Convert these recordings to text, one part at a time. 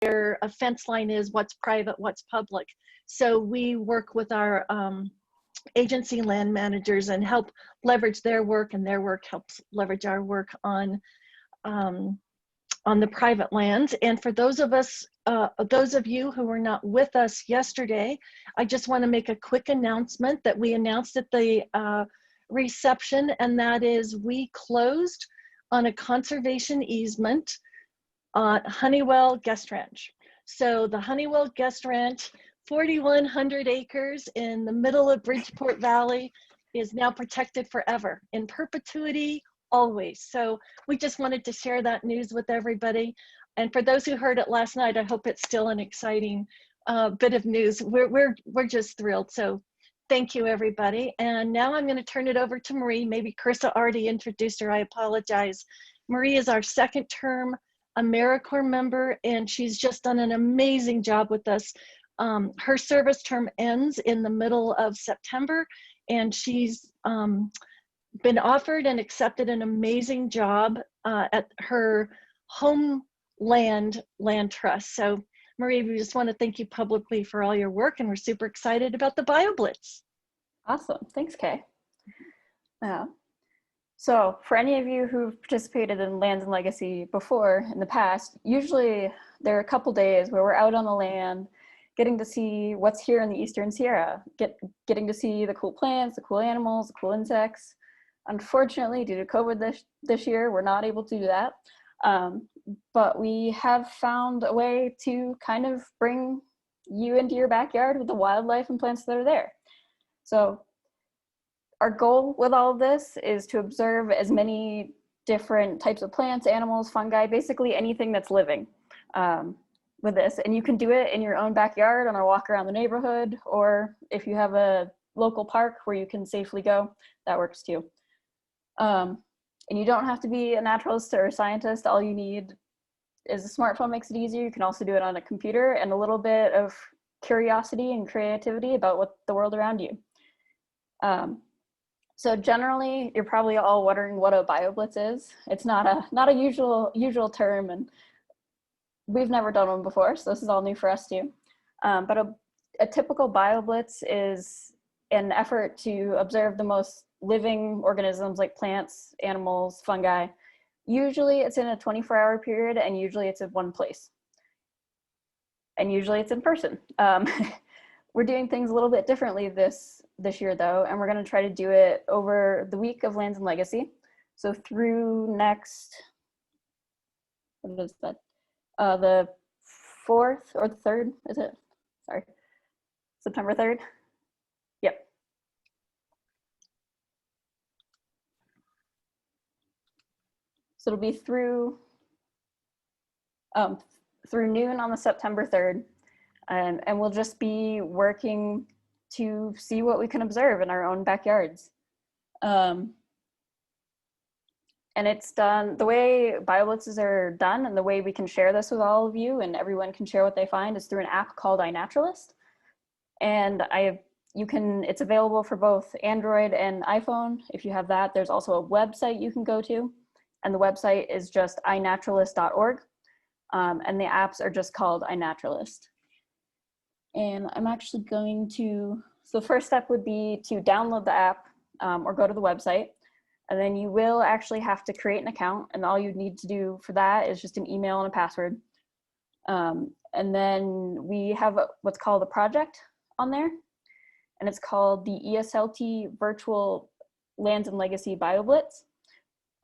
where a fence line is, what's private, what's public. So we work with our agency land managers and help leverage their work, and their work helps leverage our work on the private lands. And for those of you who were not with us yesterday, I just want to make a quick announcement that we announced at the reception, and that is we closed on a conservation easement on Honeywell Guest Ranch. So the Honeywell Guest Ranch, 4,100 acres in the middle of Bridgeport Valley, is now protected forever, in perpetuity, always. So we just wanted to share that news with everybody. And for those who heard it last night, I hope it's still an exciting bit of news. We're just thrilled. So thank you, everybody. And now I'm going to turn it over to Marie. Maybe Carissa already introduced her. I apologize. Marie is our second term AmeriCorps member, and she's just done an amazing job with us. Her service term ends in the middle of September, and she's been offered and accepted an amazing job at her home land trust. So Marie, we just want to thank you publicly for all your work, and we're super excited about the BioBlitz. Awesome, thanks Kay. So for any of you who've participated in Lands and Legacy before in the past, usually there are a couple days where we're out on the land, getting to see what's here in the Eastern Sierra, getting to see the cool plants, the cool animals, the cool insects. Unfortunately, due to COVID this year, we're not able to do that. But we have found a way to kind of bring you into your backyard with the wildlife and plants that are there. So our goal with all of this is to observe as many different types of plants, animals, fungi, basically anything that's living with this. And you can do it in your own backyard on a walk around the neighborhood, or if you have a local park where you can safely go, that works too. And you don't have to be a naturalist or a scientist. All you need is a smartphone. Makes it easier. You can also do it on a computer, and a little bit of curiosity and creativity about what the world around you. So generally, you're probably all wondering what a BioBlitz is. It's not a usual term, and we've never done one before, so this is all new for us too. But a typical BioBlitz is an effort to observe the most living organisms like plants, animals, fungi. Usually it's in a 24-hour period, and usually it's in one place. And usually it's in person. We're doing things a little bit differently this year though, and we're going to try to do it over the week of Lands and Legacy. So through next, what is that? The 4th or the 3rd, is it? Sorry, September 3rd? Yep. So it'll be through noon on the September 3rd. And we'll just be working to see what we can observe in our own backyards. And it's done, the way BioBlitzes are done and the way we can share this with all of you and everyone can share what they find is through an app called iNaturalist. And it's available for both Android and iPhone. If you have that, there's also a website you can go to. And the website is just inaturalist.org. And the apps are just called iNaturalist. And I'm actually going to, so the first step would be to download the app or go to the website. And then you will actually have to create an account. And all you need to do for that is just an email and a password. And then we have what's called a project on there. And it's called the ESLT Virtual Lands and Legacy BioBlitz.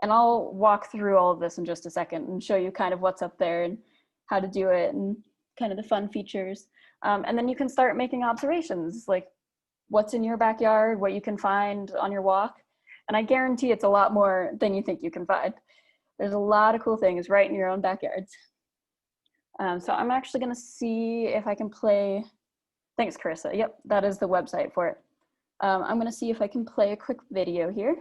And I'll walk through all of this in just a second and show you kind of what's up there and how to do it and kind of the fun features. And then you can start making observations, like what's in your backyard, what you can find on your walk. And I guarantee it's a lot more than you think you can find. There's a lot of cool things right in your own backyards. So I'm actually gonna see if I can play, thanks Carissa, yep, that is the website for it. I'm gonna see if I can play a quick video here.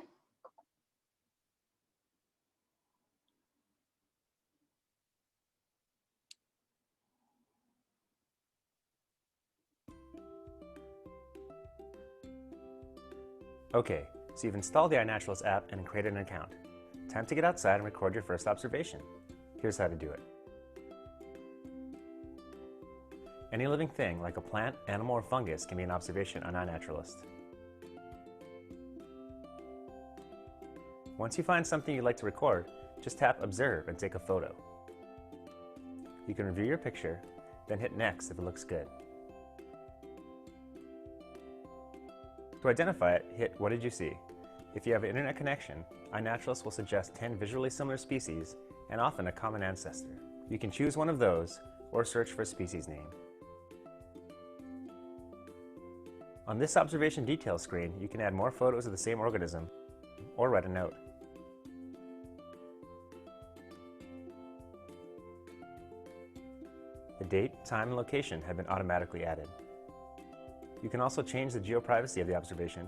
Okay, so you've installed the iNaturalist app and created an account. Time to get outside and record your first observation. Here's how to do it. Any living thing, like a plant, animal, or fungus, can be an observation on iNaturalist. Once you find something you'd like to record, just tap Observe and take a photo. You can review your picture, then hit Next if it looks good. To identify it, hit What did you see? If you have an internet connection, iNaturalist will suggest 10 visually similar species and often a common ancestor. You can choose one of those or search for a species name. On this observation details screen, you can add more photos of the same organism or write a note. The date, time, and location have been automatically added. You can also change the geoprivacy of the observation,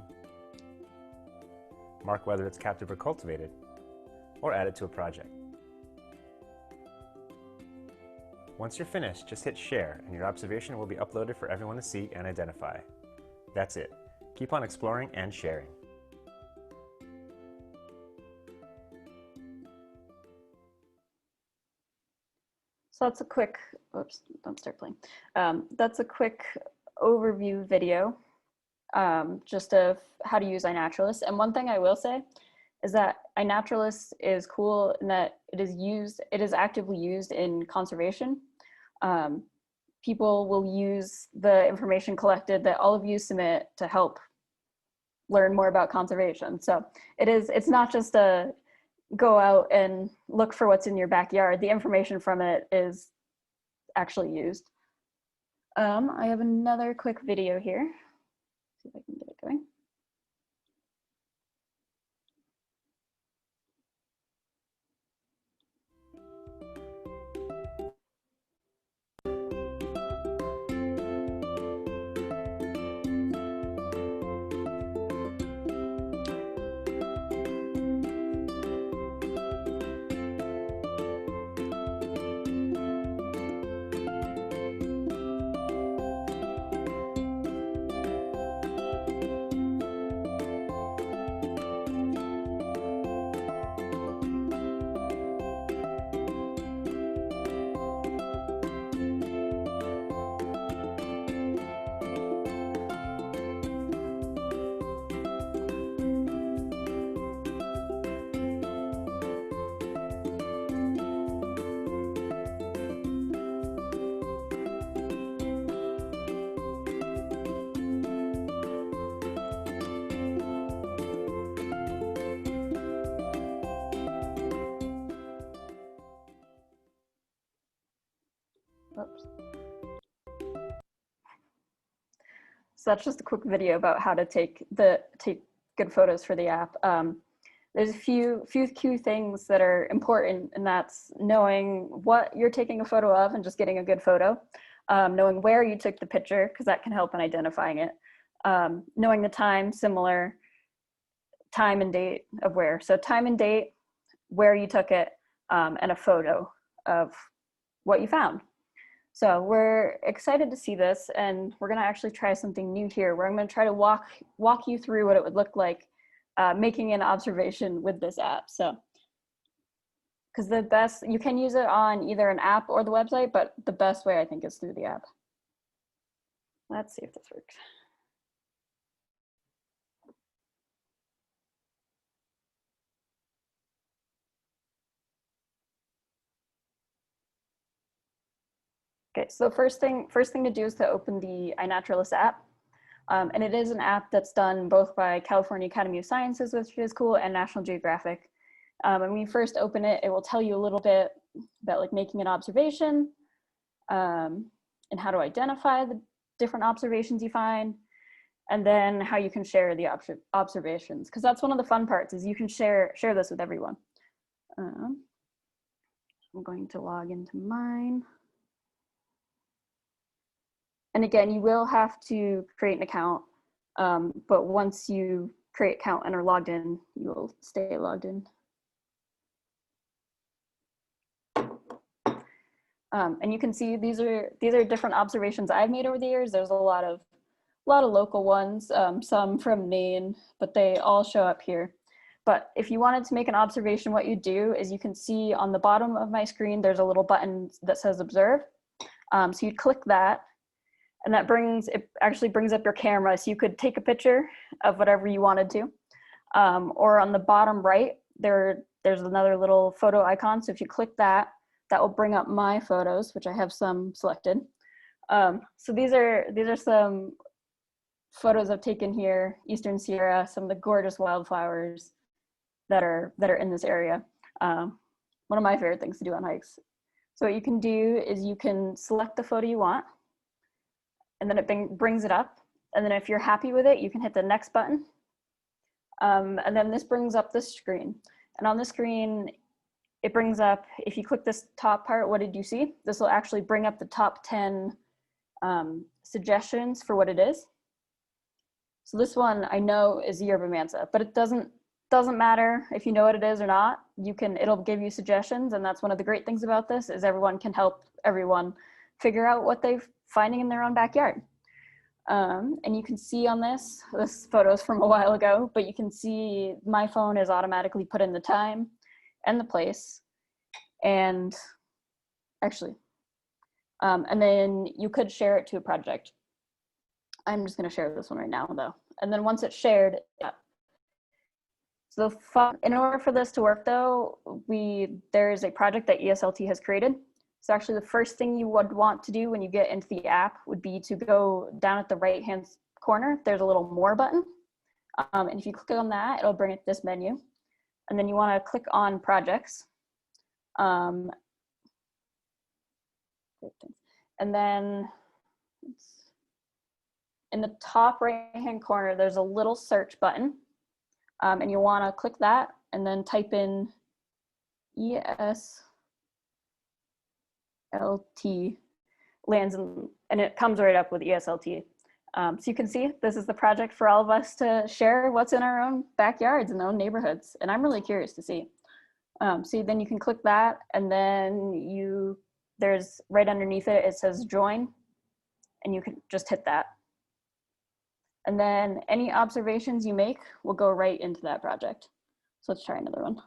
mark whether it's captive or cultivated, or add it to a project. Once you're finished, just hit Share and your observation will be uploaded for everyone to see and identify. That's it. Keep on exploring and sharing. So that's a quick, oops, don't start playing. That's a quick overview video just of how to use iNaturalist. And one thing I will say is that iNaturalist is cool in that it is actively used in conservation. People will use the information collected that all of you submit to help learn more about conservation. So it's not just a go out and look for what's in your backyard. The information from it is actually used. I have another quick video here. See if I can get it going. Oops. So that's just a quick video about how to take good photos for the app. There's a few key things that are important, and that's knowing what you're taking a photo of and just getting a good photo. Knowing where you took the picture, because that can help in identifying it. Knowing the time, similar time and date of where. So time and date, where you took it, and a photo of what you found. So we're excited to see this, and we're gonna actually try something new here where I'm gonna try to walk you through what it would look like making an observation with this app. So, because you can use it on either an app or the website, but the best way I think is through the app. Let's see if this works. Okay, so first thing to do is to open the iNaturalist app. And it is an app that's done both by California Academy of Sciences, which is cool, and National Geographic. And when you first open it, it will tell you a little bit about like making an observation and how to identify the different observations you find, and then how you can share the observations. Because that's one of the fun parts, is you can share this with everyone. I'm going to log into mine. And again, you will have to create an account, but once you create an account and are logged in, you will stay logged in. And you can see these are different observations I've made over the years. There's a lot of local ones, some from Maine, but they all show up here. But if you wanted to make an observation, what you do is you can see on the bottom of my screen, there's a little button that says Observe. So you'd click that. And it actually brings up your camera, so you could take a picture of whatever you wanted to. Or on the bottom right, there's another little photo icon. So if you click that, that will bring up my photos, which I have some selected. So these are some photos I've taken here, Eastern Sierra, some of the gorgeous wildflowers that are in this area. One of my favorite things to do on hikes. So what you can do is you can select the photo you want, and then it brings it up. And then if you're happy with it, you can hit the next button. And then this brings up this screen. And on the screen, it brings up, if you click this top part, what did you see? This will actually bring up the top 10 suggestions for what it is. So this one I know is yerba mansa, but it doesn't matter if you know what it is or not. It'll give you suggestions, and that's one of the great things about this, is everyone can help everyone figure out what they're finding in their own backyard. And you can see on this photo is from a while ago, but you can see my phone is automatically put in the time and the place, and actually, and then you could share it to a project. I'm just going to share this one right now, though. And then once it's shared, yeah. So in order for this to work, though, there's a project that ESLT has created. So actually the first thing you would want to do when you get into the app would be to go down at the right-hand corner. There's a little more button. And if you click on that, it'll bring up this menu. And then you want to click on projects. And then in the top right-hand corner, there's a little search button. And you want to click that and then type in ESLT lands, and it comes right up with ESLT. So you can see this is the project for all of us to share what's in our own backyards and own neighborhoods. And I'm really curious to see. So then you can click that, and then there's right underneath it, it says join, and you can just hit that. And then any observations you make will go right into that project. So let's try another one.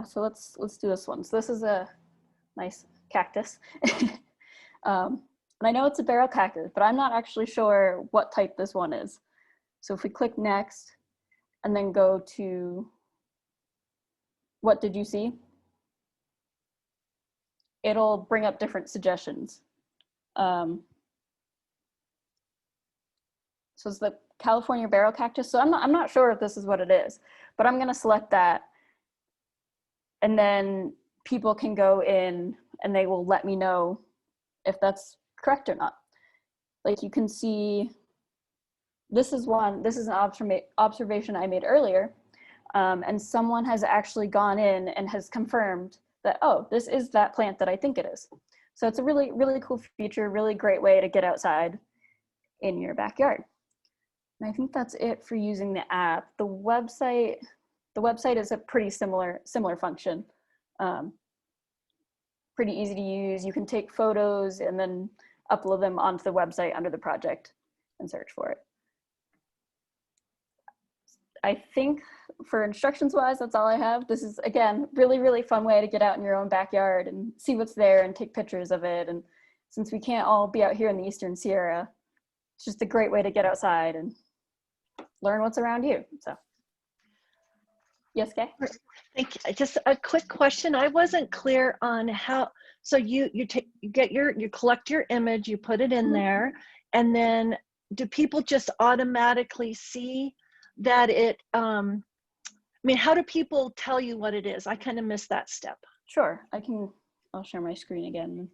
So let's do this one. So this is a nice cactus. And I know it's a barrel cactus, but I'm not actually sure what type this one is. So if we click next and then go to what did you see? It'll bring up different suggestions. So it's the California barrel cactus. So I'm not sure if this is what it is, but I'm gonna select that. And then people can go in and they will let me know if that's correct or not. Like you can see, this is an observation I made earlier. And someone has actually gone in and has confirmed that, oh, this is that plant that I think it is. So it's a really, really cool feature, really great way to get outside in your backyard. And I think that's it for using the app. The website is a pretty similar function. Pretty easy to use. You can take photos and then upload them onto the website under the project and search for it. I think for instructions wise, that's all I have. This is, again, really, really fun way to get out in your own backyard and see what's there and take pictures of it. And since we can't all be out here in the Eastern Sierra, it's just a great way to get outside and learn what's around you. So, yes, Kay? Thank you. Just a quick question. I wasn't clear on how, so you collect your image, you put it in there, and then do people just automatically see that it, I mean, how do people tell you what it is? I kind of missed that step. Sure, I'll share my screen again.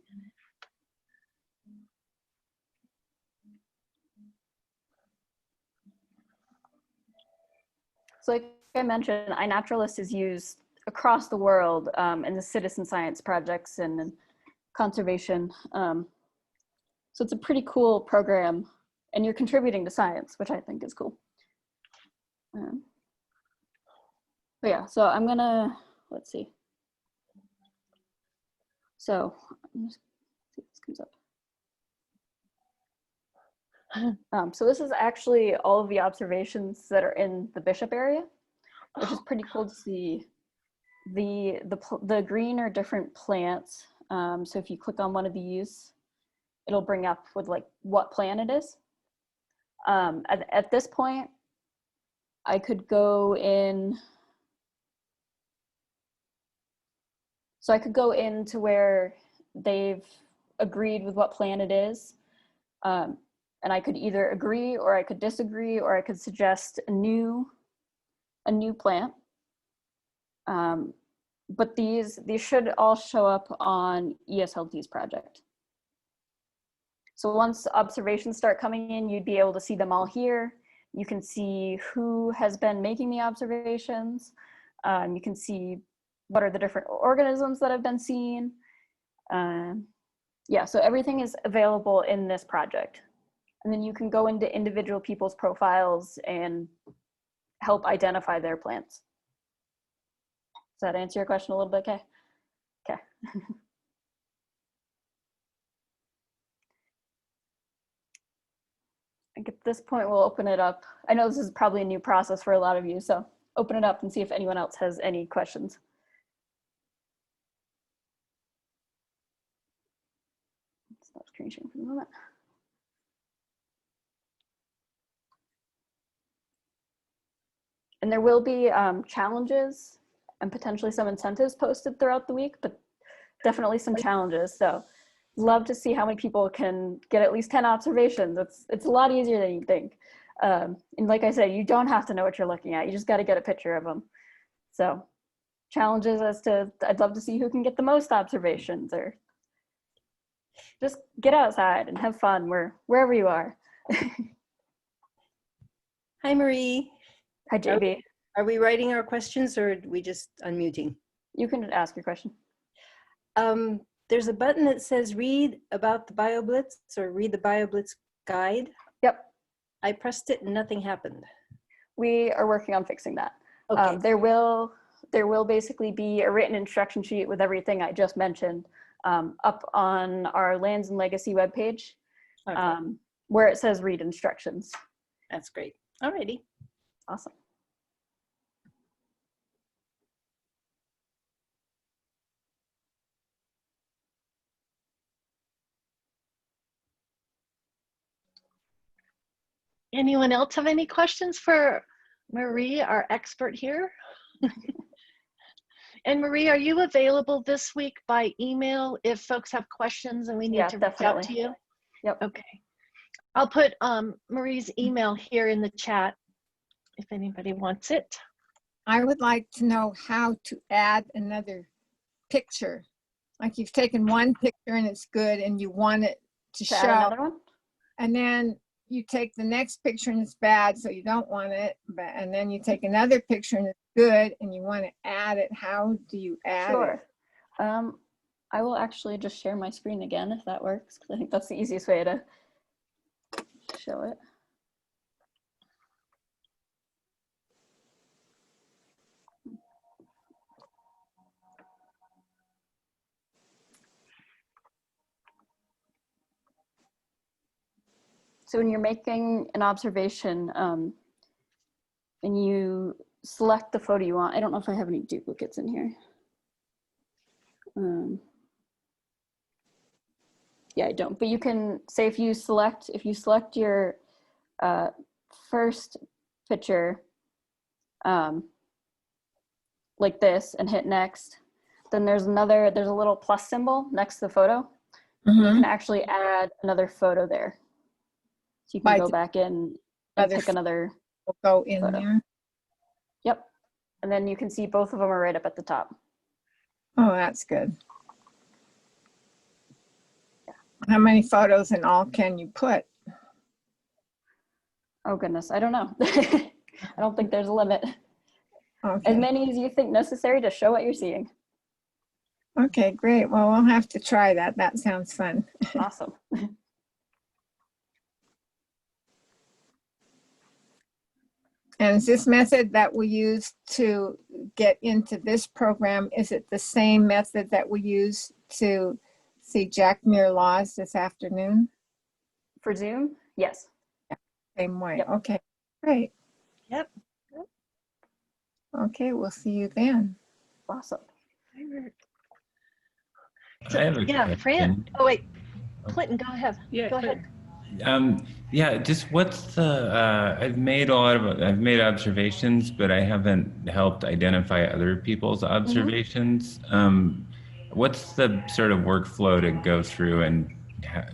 So like I mentioned, iNaturalist is used across the world in the citizen science projects and conservation. So it's a pretty cool program, and you're contributing to science, which I think is cool. But yeah, so I'm gonna, let's see. So I'm just see if this comes up. So this is actually all of the observations that are in the Bishop area, which is pretty cool to see The green are different plants. So if you click on one of these, it'll bring up with like what plant it is. At this point, I could go in. So I could go into where they've agreed with what plant it is. And I could either agree or I could disagree, or I could suggest a new plant. But these should all show up on ESLT's project. So once observations start coming in, you'd be able to see them all here. You can see who has been making the observations. You can see what are the different organisms that have been seen. Yeah, so everything is available in this project. And then you can go into individual people's profiles and help identify their plants. Does that answer your question a little bit, Kay? Okay. I think at this point, we'll open it up. I know this is probably a new process for a lot of you, so open it up and see if anyone else has any questions. Stop screen sharing for the moment. And there will be challenges and potentially some incentives posted throughout the week, but definitely some challenges. So love to see how many people can get at least 10 observations. It's a lot easier than you think. And like I said, you don't have to know what you're looking at. You just got to get a picture of them. So challenges as to, I'd love to see who can get the most observations, or just get outside and have fun wherever you are. Hi, Marie. Hi, JB. Are we writing our questions, or are we just unmuting? You can ask your question. There's a button that says read about the BioBlitz or read the BioBlitz guide. Yep. I pressed it and nothing happened. We are working on fixing that. Okay. There will basically be a written instruction sheet with everything I just mentioned up on our Lands and Legacy webpage, Okay. Where it says read instructions. That's great. Alrighty. Awesome. Anyone else have any questions for Marie, our expert here? And Marie, are you available this week by email if folks have questions and we need to reach out to you? Yep. Okay. I'll put Marie's email here in the chat if anybody wants it. I would like to know how to add another picture. Like you've taken one picture and it's good and you want it to show. Add another one? And then you take the next picture and it's bad, so you don't want it. And then you take another picture and it's good and you want to add it. How do you add it? Sure. I will actually just share my screen again if that works, because I think that's the easiest way to show it. So when you're making an observation and you select the photo you want, I don't know if I have any duplicates in here. Yeah, I don't, but you can say if you select your first picture like this and hit next, then there's a little plus symbol next to the photo. You can actually add another photo there. So you can go back in and pick another go in photo. there. Yep. And then you can see both of them are right up at the top. Oh, that's good. How many photos in all can you put? Oh goodness, I don't know. I don't think there's a limit. Okay. As many as you think necessary to show what you're seeing. Okay, great. Well, we'll have to try that. That sounds fun. Awesome. And is this method that we use to get into this program, is it the same method that we use to see Jack Muir Laws this afternoon? For Zoom? Yes. Same way. Yep. Okay, great. Yep. Okay, we'll see you then. Awesome. I have a Yeah, Fran. question. Oh wait, Clinton, go ahead. Yeah, Go ahead. Yeah, just what's the, I've made observations, but I haven't helped identify other people's observations. What's the sort of workflow to go through and,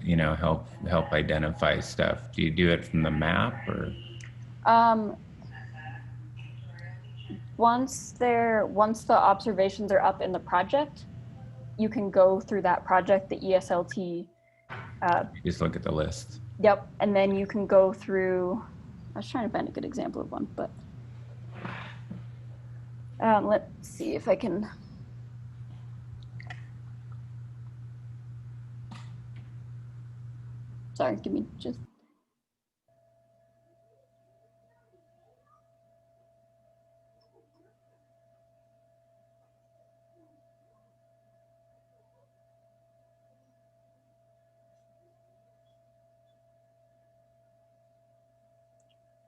you know, help identify stuff? Do you do it from the map or? Once the observations are up in the project, you can go through that project, the ESLT. Just look at the list. Yep, and then you can go through, I was trying to find a good example of one, but let's see if I can. Sorry, give me just.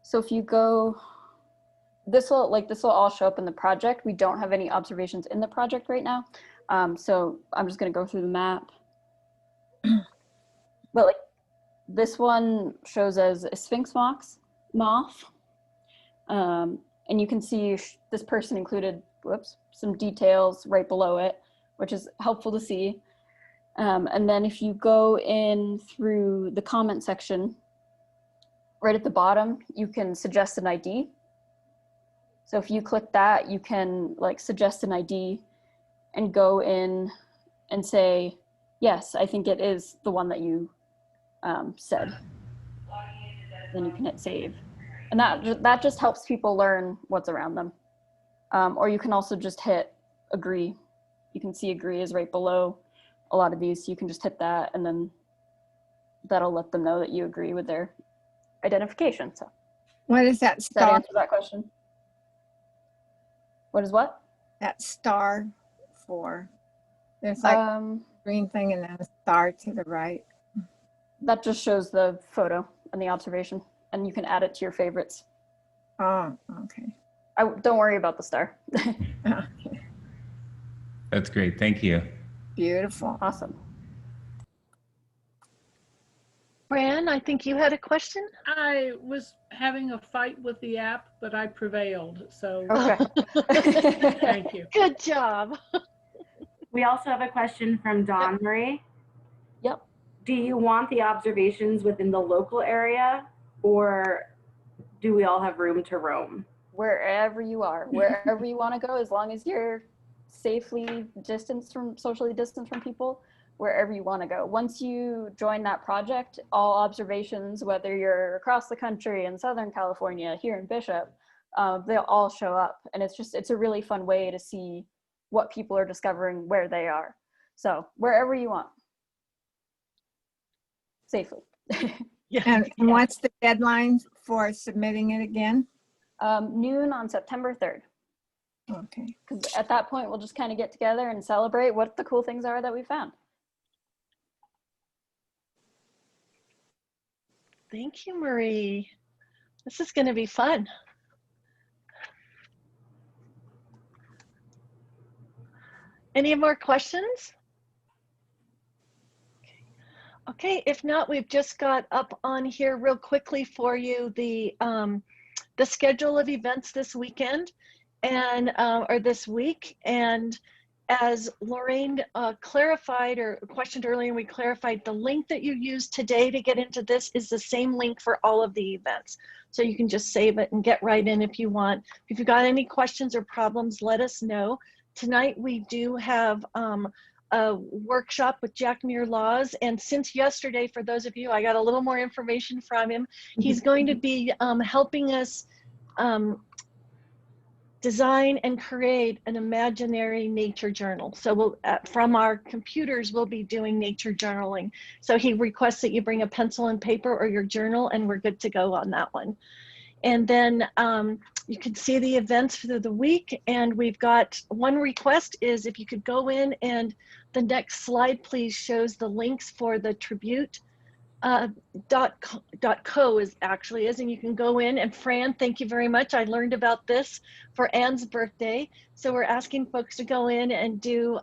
So if you go, this will all show up in the project. We don't have any observations in the project right now. So I'm just gonna go through the map. But like this one shows as a sphinx moth. And you can see this person included, some details right below it, which is helpful to see. And then if you go in through the comment section, right at the bottom, you can suggest an ID. So if you click that, you can like suggest an ID and go in and say, yes, I think it is the one that you said. Then you can hit save. And that just helps people learn what's around them. Or you can also just hit agree. You can see agree is right below a lot of these. So you can just hit that and then that'll let them know that you agree with their identification. So What is that does that star? answer that question? What is what? That star for? There's like a green thing and then a star to the right. That just shows the photo and the observation, and you can add it to your favorites. Oh, okay. Don't worry about the star. Okay. That's great. Thank you. Beautiful. Awesome. Fran, I think you had a question. I was having a fight with the app, but I prevailed. So Okay. thank you. Good job. We also have a question from Dawn Marie. Yep. Do you want the observations within the local area, or do we all have room to roam? Wherever you are, wherever you want to go, as long as you're socially distanced from people, wherever you want to go. Once you join that project, all observations, whether you're across the country in Southern California, here in Bishop, they'll all show up. And it's a really fun way to see what people are discovering where they are. So wherever you want, safely. Yeah. And what's the deadline for submitting it again? Noon on September 3rd. Okay. Because at that point, we'll just kind of get together and celebrate what the cool things are that we found. Thank you, Marie. This is going to be fun. Any more questions? Okay, if not, we've just got up on here real quickly for you the schedule of events this weekend and or this week. And as Lorraine clarified or questioned earlier, we clarified the link that you used today to get into this is the same link for all of the events. So you can just save it and get right in if you want. If you've got any questions or problems, let us know. Tonight we do have a workshop with Jack Muir Laws, and since yesterday, for those of you, I got a little more information from him. He's going to be helping us design and create an imaginary nature journal. So we'll, from our computers, we'll be doing nature journaling. So he requests that you bring a pencil and paper or your journal, and we're good to go on that one. And then you can see the events for the week. And we've got one request is if you could go in and the next slide, please, shows the links for the tribute .co is actually is, and you can go in. And Fran, thank you very much. I learned about this for Anne's birthday. So we're asking folks to go in and do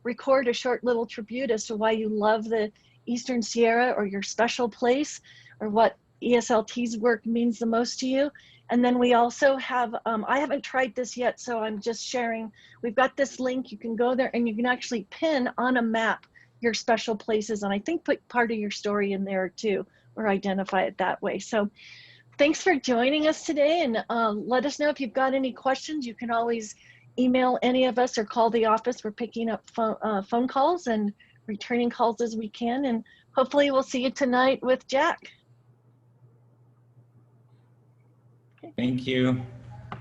record a short little tribute as to why you love the Eastern Sierra or your special place, or what ESLT's work means the most to you. And then we also have, I haven't tried this yet, so I'm just sharing. We've got this link. You can go there and you can actually pin on a map your special places, and I think put part of your story in there too, or identify it that way. So thanks for joining us today, and let us know if you've got any questions. You can always email any of us or call the office. We're picking up phone calls and returning calls as we can, and hopefully we'll see you tonight with Jack. Thank you.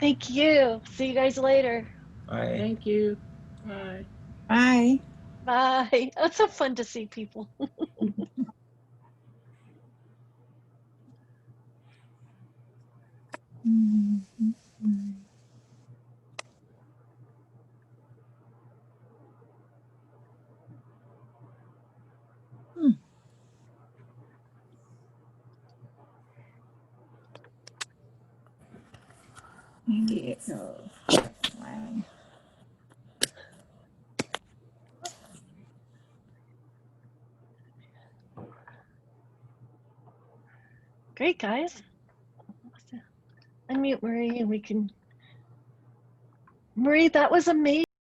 Thank you. See you guys later. Bye. Thank you. Bye. Bye. Bye. Oh, it's so fun to see people. Great, guys. Unmute Marie and we can. Marie, that was amazing.